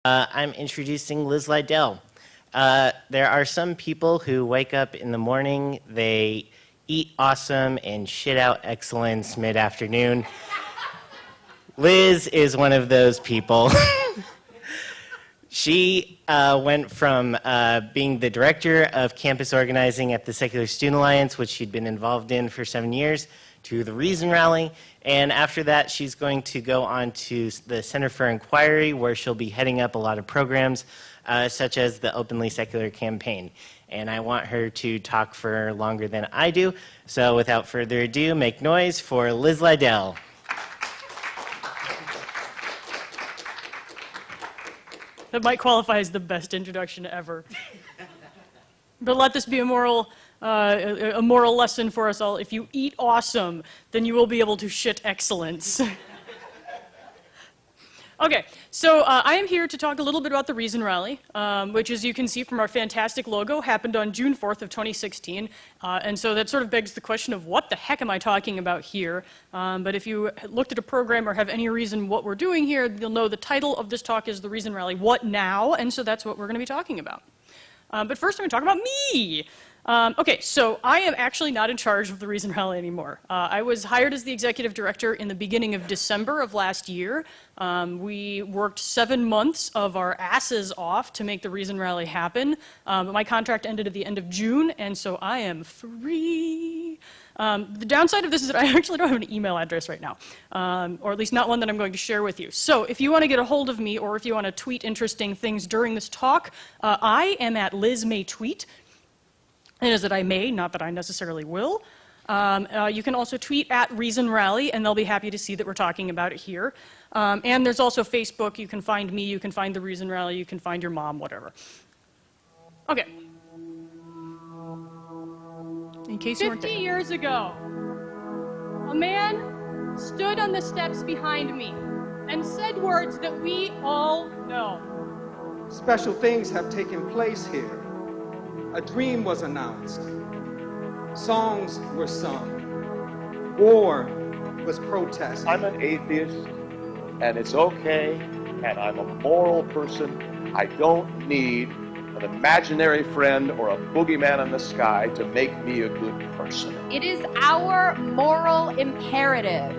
I'm introducing Lyz Liddell. There are some people who wake up in the morning, they eat awesome and shit out excellence mid-afternoon. Lyz is one of those people. She went from being the director of campus organizing at the Secular Student Alliance, which she'd been involved in for 7 years, to the Reason Rally, and after that she's going to go on to the Center for Inquiry, where she'll be heading up a lot of programs such as the Openly Secular campaign. And I want her to talk for longer than I do, so without further ado, make noise for Lyz Liddell. That might qualify as the best introduction ever. But let this be a moral lesson for us all. If you eat awesome, then you will be able to shit excellence. Okay, so I am here to talk a little bit about the Reason Rally, which, as you can see from our fantastic logo, happened on June 4th of 2016. And so that sort of begs the question of what the heck am I talking about here? But if you looked at a program or have any reason what we're doing here, you'll know the title of this talk is The Reason Rally, What Now? And so that's what we're going to be talking about. But first I'm going to talk about me. Okay, so I am actually not in charge of the Reason Rally anymore. I was hired as the executive director in the beginning of December of last year. We worked 7 months of our asses off to make the Reason Rally happen. But my contract ended at the end of June, and so I am free. The downside of this is that I actually don't have an email address right now, or at least not one that I'm going to share with you. So if you want to get a hold of me, or if you want to tweet interesting things during this talk, I am at Lyz May Tweet. It is that I may, not that I necessarily will. You can also tweet at Reason Rally, and they'll be happy to see that we're talking about it here. And there's also Facebook. You can find me, you can find the Reason Rally, you can find your mom, whatever. Okay. In case you weren't there. 50 years ago, a man stood on the steps behind me and said words that we all know. Special things have taken place here. A dream was announced. Songs were sung. War was protested. I'm an atheist, and it's okay, and I'm a moral person. I don't need an imaginary friend or a boogeyman in the sky to make me a good person. It is our moral imperative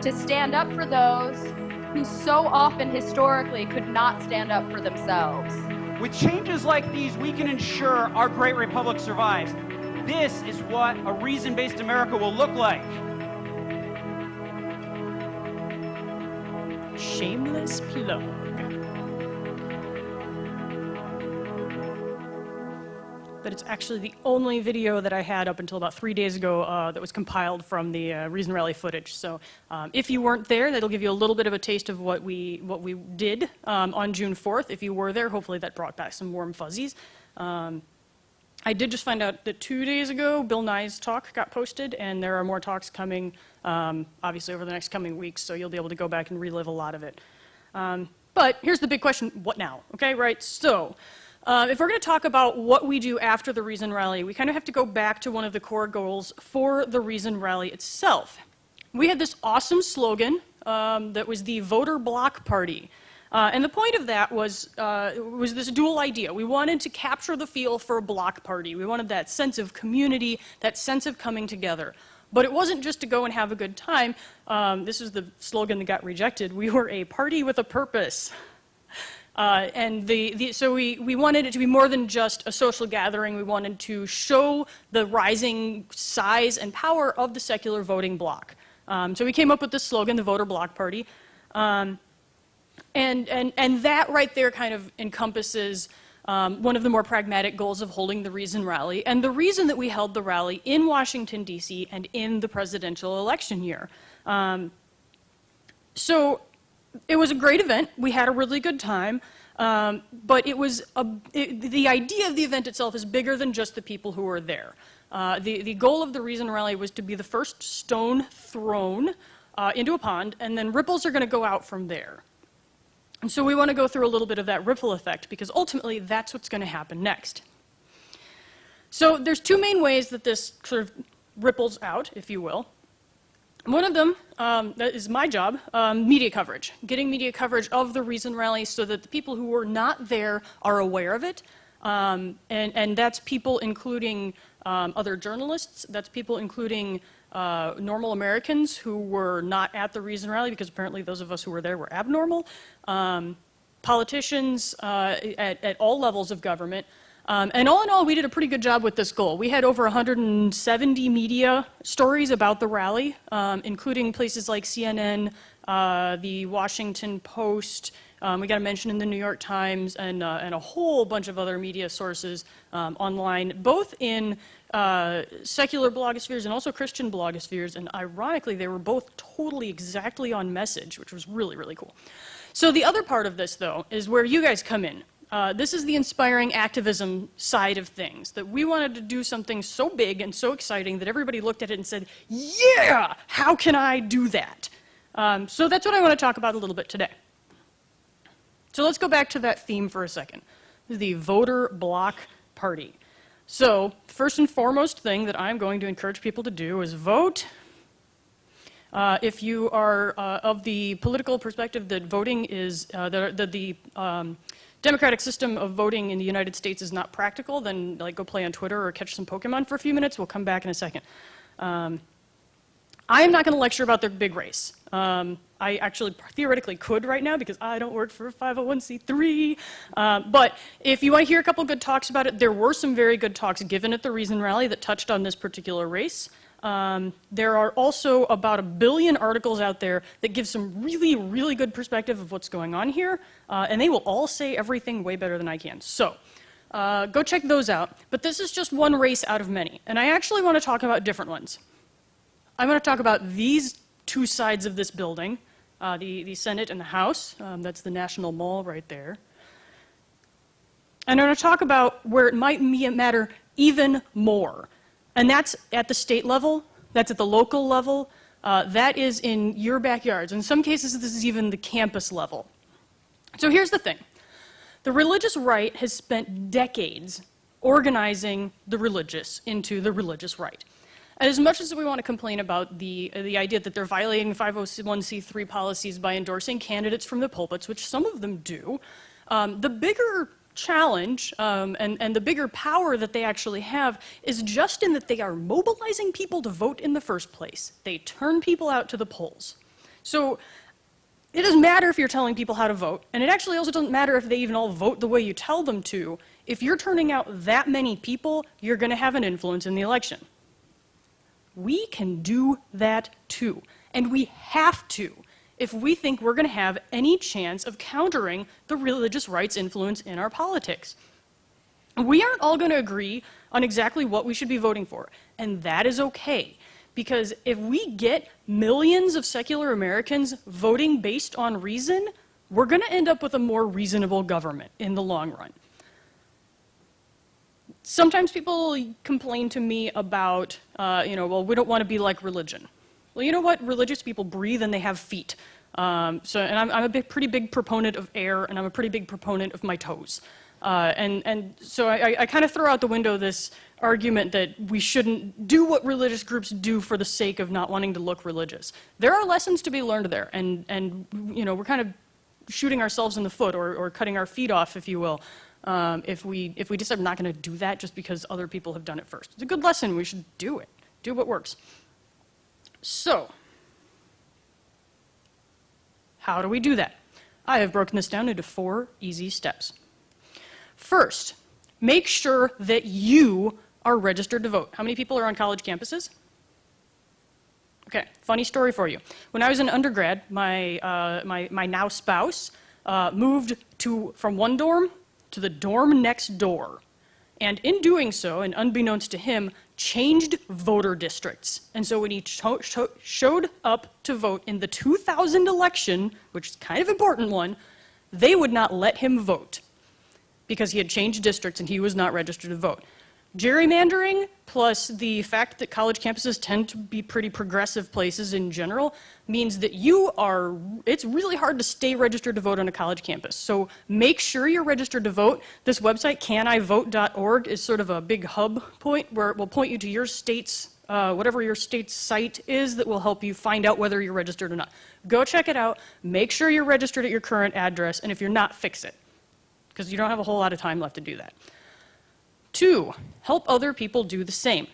to stand up for those who so often historically could not stand up for themselves. With changes like these, we can ensure our great republic survives. This is what a reason-based America will look like. Shameless plug. But it's actually the only video that I had up until about 3 days ago that was compiled from the Reason Rally footage. So if you weren't there, that'll give you a little bit of a taste of what we did on June 4th. If you were there, hopefully that brought back some warm fuzzies. I did just find out that 2 days ago, Bill Nye's talk got posted, and there are more talks coming, obviously over the next coming weeks, so you'll be able to go back and relive a lot of it. But here's the big question, what now? Okay, right, so if we're going to talk about what we do after the Reason Rally, we kind of have to go back to one of the core goals for the Reason Rally itself. We had this awesome slogan that was the Voter Bloc Party. And the point of that was this dual idea. We wanted to capture the feel for a bloc party. We wanted that sense of community, that sense of coming together. But it wasn't just to go and have a good time. This is the slogan that got rejected. We were a party with a purpose. So we wanted it to be more than just a social gathering. We wanted to show the rising size and power of the secular voting bloc. So we came up with this slogan, the Voter Bloc Party. And that right there kind of encompasses one of the more pragmatic goals of holding the Reason Rally, and the reason that we held the rally in Washington, D.C. and in the presidential election year. So it was a great event. We had a really good time, but the idea of the event itself is bigger than just the people who were there. The goal of the Reason Rally was to be the first stone thrown into a pond, and then ripples are going to go out from there. And so we want to go through a little bit of that ripple effect, because ultimately that's what's going to happen next. So there's two main ways that this sort of ripples out, if you will. One of them, that is my job, media coverage. Getting media coverage of the Reason Rally so that the people who were not there are aware of it. And that's people including other journalists, that's people including normal Americans who were not at the Reason Rally, because apparently those of us who were there were abnormal. Politicians at all levels of government. And all in all, we did a pretty good job with this goal. We had over 170 media stories about the rally, including places like CNN, the Washington Post, we got a mention in the New York Times, and a whole bunch of other media sources online, both in secular blogospheres and also Christian blogospheres, and ironically, they were both totally exactly on message, which was really, really cool. So the other part of this, though, is where you guys come in. This is the inspiring activism side of things, that we wanted to do something so big and so exciting that everybody looked at it and said, yeah, how can I do that? So that's what I want to talk about a little bit today. So let's go back to that theme for a second, the voter bloc party. So first and foremost thing that I'm going to encourage people to do is vote. If you are of the political perspective that voting is, the democratic system of voting in the United States is not practical, then like go play on Twitter or catch some Pokemon for a few minutes. We'll come back in a second. I am not going to lecture about the big race. I actually theoretically could right now because I don't work for a 501c3. But if you want to hear a couple good talks about it, there were some very good talks given at the Reason Rally that touched on this particular race. There are also about 1 billion articles out there that give some really, really good perspective of what's going on here, and they will all say everything way better than I can. So go check those out. But this is just one race out of many, and I actually want to talk about different ones. I'm going to talk about these two sides of this building, the Senate and the House. That's the National Mall right there. And I'm going to talk about where it might matter even more. And that's at the state level, that's at the local level, that is in your backyards. In some cases, this is even the campus level. So here's the thing. The religious right has spent decades organizing the religious into the religious right. And as much as we want to complain about the idea that they're violating 501c3 policies by endorsing candidates from the pulpits, which some of them do, the bigger challenge and the bigger power that they actually have is just in that they are mobilizing people to vote in the first place. They turn people out to the polls. So it doesn't matter if you're telling people how to vote, and it actually also doesn't matter if they even all vote the way you tell them to. If you're turning out that many people, you're going to have an influence in the election. We can do that too, and we have to, if we think we're going to have any chance of countering the religious right's influence in our politics. We aren't all going to agree on exactly what we should be voting for, and that is okay, because if we get millions of secular Americans voting based on reason, we're going to end up with a more reasonable government in the long run. Sometimes people complain to me about, well, we don't want to be like religion. Well, you know what? Religious people breathe and they have feet. And I'm a pretty big proponent of air, and I'm a pretty big proponent of my toes. So I kind of throw out the window this argument that we shouldn't do what religious groups do for the sake of not wanting to look religious. There are lessons to be learned there, and we're kind of shooting ourselves in the foot or cutting our feet off, if you will, if we decide we're not going to do that just because other people have done it first. It's a good lesson. We should do it. Do what works. So, how do we do that? I have broken this down into 4 easy steps. First, make sure that you are registered to vote. How many people are on college campuses? Okay, funny story for you. When I was an undergrad, my now spouse moved from one dorm to the dorm next door. And in doing so, and unbeknownst to him, changed voter districts. And so when he showed up to vote in the 2000 election, which is kind of an important one, they would not let him vote because he had changed districts and he was not registered to vote. Gerrymandering, plus the fact that college campuses tend to be pretty progressive places in general, means that it's really hard to stay registered to vote on a college campus. So make sure you're registered to vote. This website, canivote.org, is sort of a big hub point where it will point you to your state's whatever your state's site is that will help you find out whether you're registered or not. Go check it out. Make sure you're registered at your current address, and if you're not, fix it, because you don't have a whole lot of time left to do that. 2, help other people do the same.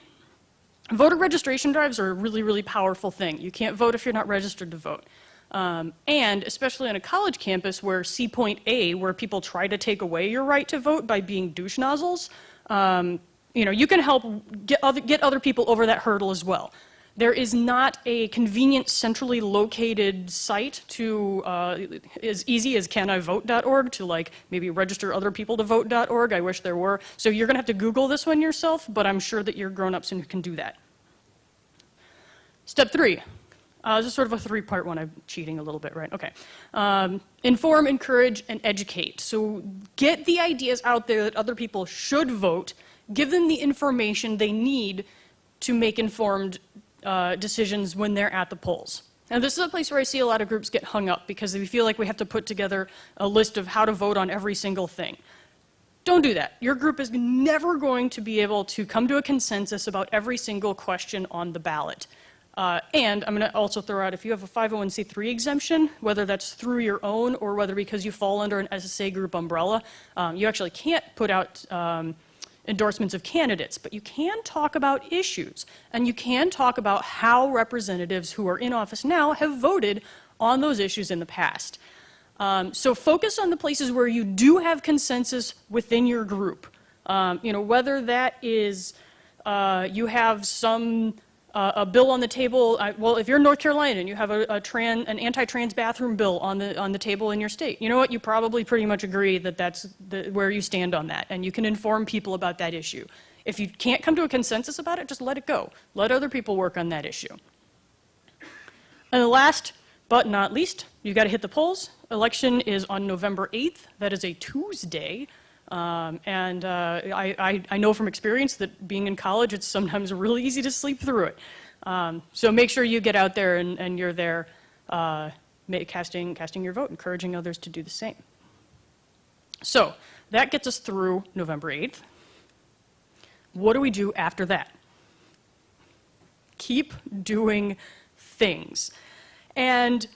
Voter registration drives are a really, really powerful thing. You can't vote if you're not registered to vote. And especially on a college campus where C.A, where people try to take away your right to vote by being douche nozzles, you can help get other people over that hurdle as well. There is not a convenient, centrally located site to, as easy as canivote.org to maybe register other people to vote.org. I wish there were. So you're gonna have to Google this one yourself, but I'm sure that you're grown-ups and can do that. Step 3. This is sort of a 3-part one. I'm cheating a little bit, right? Okay. Inform, encourage, and educate. So get the ideas out there that other people should vote. Give them the information they need to make informed decisions when they're at the polls. Now, this is a place where I see a lot of groups get hung up because we feel like we have to put together a list of how to vote on every single thing. Don't do that. Your group is never going to be able to come to a consensus about every single question on the ballot. And I'm going to also throw out, if you have a 501c3 exemption, whether that's through your own or whether because you fall under an SSA group umbrella, you actually can't put out endorsements of candidates, but you can talk about issues, and you can talk about how representatives who are in office now have voted on those issues in the past. So focus on the places where you do have consensus within your group. Whether that is you have a bill on the table. Well, if you're in North Carolina and you have an anti-trans bathroom bill on the table in your state, you know what? You probably pretty much agree that that's where you stand on that, and you can inform people about that issue. If you can't come to a consensus about it, just let it go. Let other people work on that issue. And the last but not least, you got to hit the polls. Election is on November 8th. That is a Tuesday. I know from experience that being in college, it's sometimes really easy to sleep through it. So make sure you get out there and you're there casting your vote, encouraging others to do the same. So that gets us through November 8th. What do we do after that? Keep doing things. And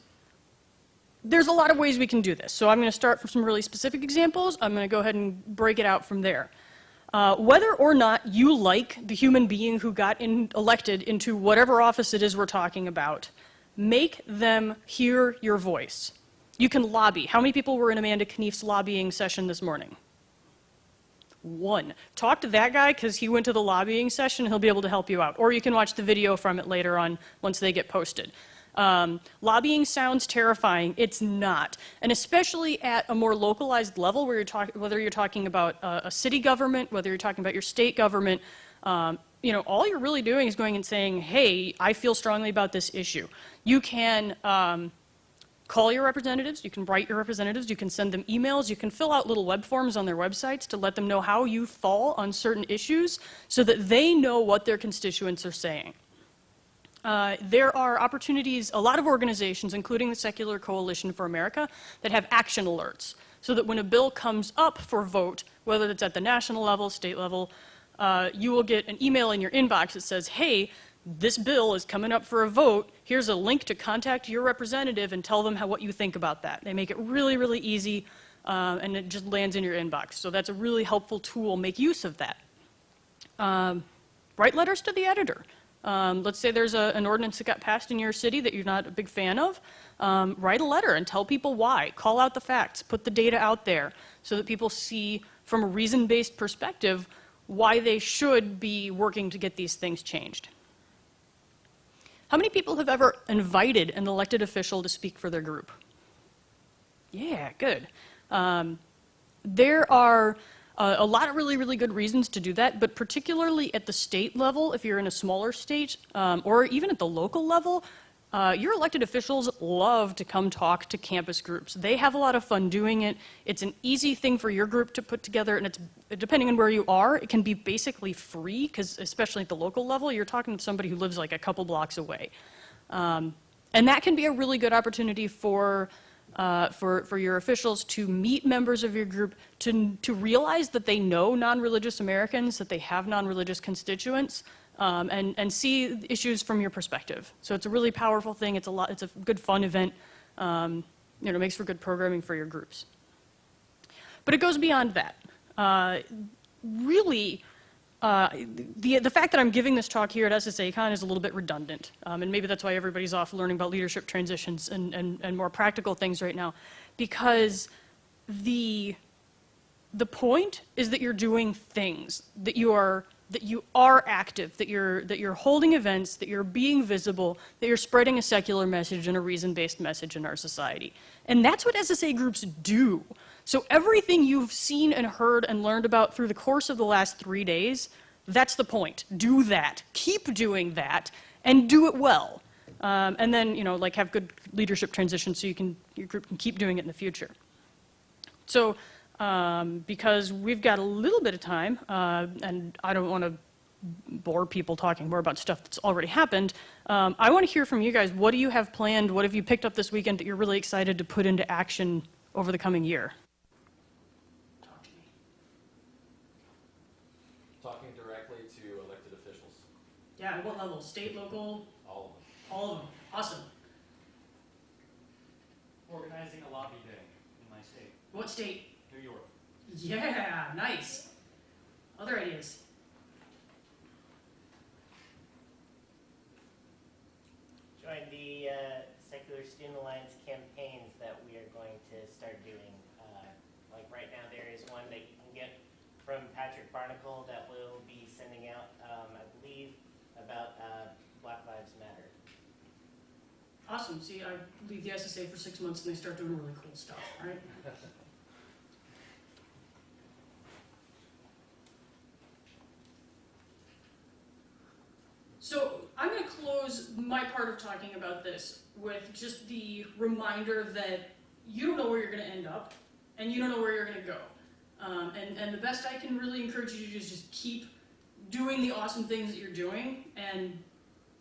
there's a lot of ways we can do this. So I'm going to start from some really specific examples. I'm going to go ahead and break it out from there. Whether or not you like the human being who got elected into whatever office it is we're talking about, make them hear your voice. You can lobby. How many people were in Amanda Knief's lobbying session this morning? 1. Talk to that guy because he went to the lobbying session. He'll be able to help you out. Or you can watch the video from it later on once they get posted. Lobbying sounds terrifying. It's not. And especially at a more localized level where whether you're talking about a city government, whether you're talking about your state government, all you're really doing is going and saying, hey, I feel strongly about this issue. You can call your representatives, you can write your representatives, you can send them emails, you can fill out little web forms on their websites to let them know how you fall on certain issues so that they know what their constituents are saying. There are opportunities, a lot of organizations, including the Secular Coalition for America, that have action alerts, so that when a bill comes up for vote, whether it's at the national level, state level, you will get an email in your inbox that says, hey, this bill is coming up for a vote. Here's a link to contact your representative and tell them what you think about that. They make it really, really easy, and it just lands in your inbox. So that's a really helpful tool. Make use of that. Write letters to the editor. Let's say there's an ordinance that got passed in your city that you're not a big fan of. Write a letter and tell people why. Call out the facts. Put the data out there so that people see from a reason-based perspective why they should be working to get these things changed. How many people have ever invited an elected official to speak for their group? Yeah, good. There are a lot of really, really good reasons to do that, but particularly at the state level, if you're in a smaller state, or even at the local level, your elected officials love to come talk to campus groups. They have a lot of fun doing it. It's an easy thing for your group to put together, and it's, depending on where you are, it can be basically free, because especially at the local level, you're talking to somebody who lives like a couple blocks away. And that can be a really good opportunity for your officials to meet members of your group, to realize that they know non-religious Americans, that they have non-religious constituents, and see issues from your perspective. So it's a really powerful thing. It's a good fun event. It makes for good programming for your groups. But it goes beyond that. Really, the fact that I'm giving this talk here at SSACon is a little bit redundant, and maybe that's why everybody's off learning about leadership transitions and more practical things right now, because the point is that you're doing things, that you are active, that you're holding events, that you're being visible, that you're spreading a secular message and a reason-based message in our society. And that's what SSA groups do. So everything you've seen and heard and learned about through the course of the last 3 days, that's the point. Do that. Keep doing that, and do it well. And then, have good leadership transition so your group can keep doing it in the future. So, because we've got a little bit of time, and I don't want to bore people talking more about stuff that's already happened, I want to hear from you guys. What do you have planned? What have you picked up this weekend that you're really excited to put into action over the coming year? Talk to me. Talking directly to elected officials. Yeah, at what level? State, local? All of them. All of them. Awesome. Organizing a lobby day in my state, What state? New York. Yeah, nice. Other ideas? Join the Secular Student Alliance campaigns that we are going to start doing. Like right now, there is one that you can get from Patrick Barnacle that we'll be sending out, I believe, about Black Lives Matter. Awesome. See, I leave the SSA for 6 months and they start doing really cool stuff, right? So I'm going to close my part of talking about this with just the reminder that you don't know where you're going to end up, and you don't know where you're going to go. And the best I can really encourage you to do is just keep doing the awesome things that you're doing and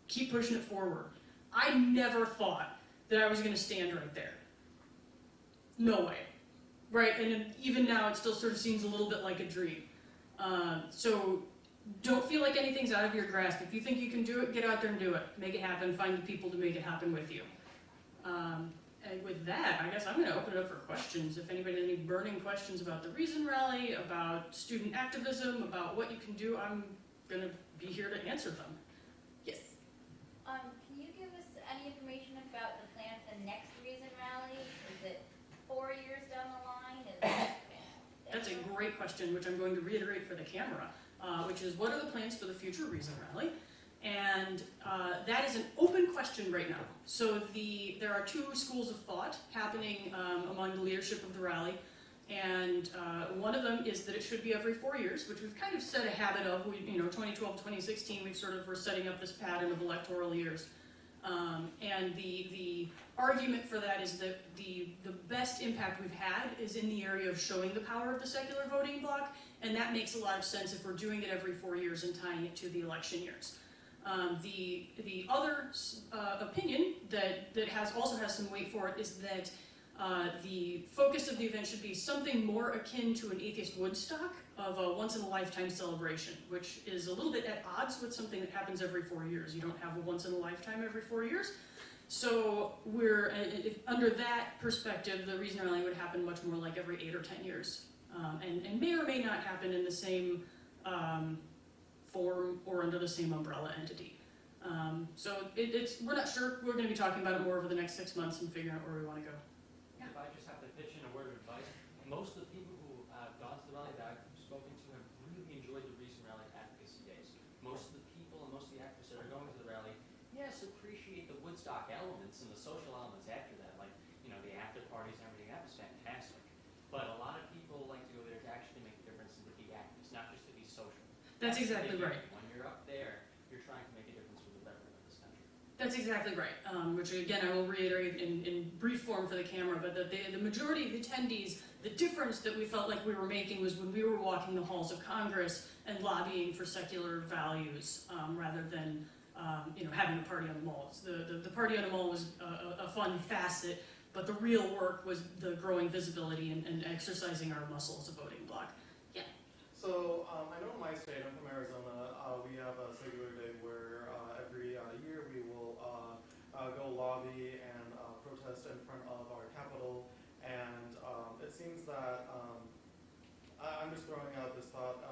keep pushing it forward. I never thought that I was going to stand right there. No way. Right? And even now it still sort of seems a little bit like a dream. So don't feel like anything's out of your grasp. If you think you can do it, get out there and do it. Make it happen. Find the people to make it happen with you. And with that, I guess I'm going to open it up for questions. If anybody has any burning questions about the Reason Rally, about student activism, about what you can do, I'm going to be here to answer them. Yes? Can you give us any information about the plan for the next Reason Rally? Is it 4 years down the line? That's a great question, which I'm going to reiterate for the camera, which is what are the plans for the future Reason Rally? And that is an open question right now. So there are 2 schools of thought happening among the leadership of the rally. And one of them is that it should be every 4 years, which we've kind of set a habit of. 2012, 2016, we've sort of were setting up this pattern of electoral years. And the argument for that is that the best impact we've had is in the area of showing the power of the secular voting bloc, and that makes a lot of sense if we're doing it every 4 years and tying it to the election years. The other opinion that also has some weight for it is that the focus of the event should be something more akin to an atheist Woodstock of a once-in-a-lifetime celebration, which is a little bit at odds with something that happens every 4 years. You don't have a once-in-a-lifetime every 4 years. So under that perspective, the Reason Rally would happen much more like every 8 or 10 years, and may or may not happen in the same form or under the same umbrella entity. So we're not sure. We're going to be talking about it more over the next 6 months and figuring out where we want to go. If I just have to pitch in a word of advice, most of the people who have gone to the rally that I've spoken to have really enjoyed the Reason Rally advocacy days. Most of the people and most of the activists that are going to the rally, yes, appreciate the Woodstock elements and the social elements after that, like, the after parties and everything. That was fantastic. But a lot of people like to go there to actually make a difference and to be activists, not just to be social. That's exactly right. When you're up there, you're trying to make a difference for the betterment of this country. That's exactly right, which again I will reiterate in brief form for the camera, but the majority of the attendees, the difference that we felt like we were making was when we were walking the halls of Congress and lobbying for secular values rather than having a party on the mall. The party on the mall was a fun facet, but the real work was the growing visibility and exercising our muscle as a voting bloc. Yeah. So I know in my state, I'm from Arizona, we have a secular day where every year we will go lobby and protest in front of our capital. And it seems that, I'm just throwing out this thought,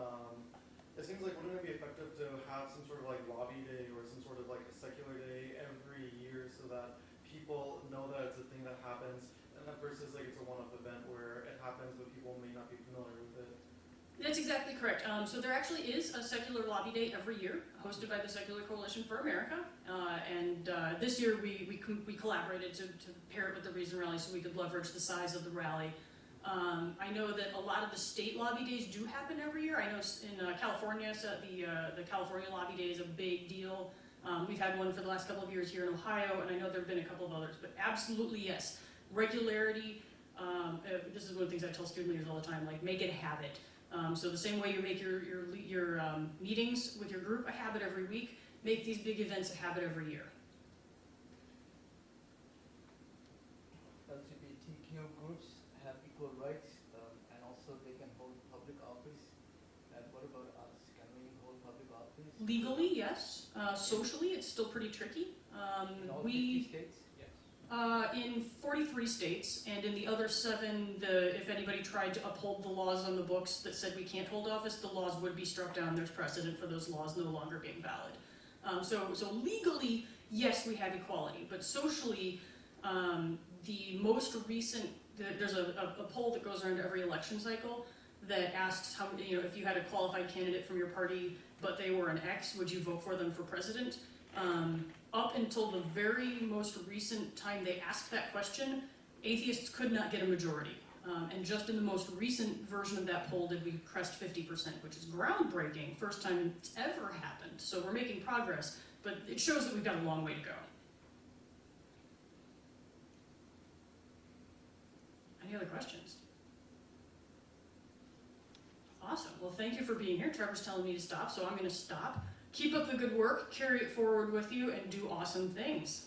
it seems like wouldn't it be effective to have some sort of like lobby day or some sort of like a secular day every year so that people know that it's a thing that happens, and that versus like it's a one-off event where it happens but people may not be familiar with it. That's exactly correct. So there actually is a secular lobby day every year, hosted by the Secular Coalition for America. And this year we collaborated to pair it with the Reason Rally so we could leverage the size of the rally. I know that a lot of the state lobby days do happen every year. I know in California, so the California lobby day is a big deal. We've had one for the last couple of years here in Ohio, and I know there have been a couple of others. But absolutely, yes. Regularity, this is one of the things I tell student leaders all the time, like make it a habit. So the same way you make your meetings with your group a habit every week, make these big events a habit every year. LGBTQ groups have equal rights and also they can hold public office. And what about us? Can we hold public office? Legally, yes. Socially, it's still pretty tricky. In all 50 states? In 43 states, and in the other 7, if anybody tried to uphold the laws on the books that said we can't hold office, the laws would be struck down. There's precedent for those laws no longer being valid. So legally, yes, we have equality, but socially, the most recent, there's a poll that goes around every election cycle that asks how, if you had a qualified candidate from your party, but they were an X, would you vote for them for president? Up until the very most recent time they asked that question, atheists could not get a majority. And just in the most recent version of that poll did we crest 50%, which is groundbreaking, first time it's ever happened. So we're making progress, but it shows that we've got a long way to go. Any other questions? Awesome. Well, thank you for being here. Trevor's telling me to stop, so I'm going to stop. Keep up the good work, carry it forward with you, and do awesome things.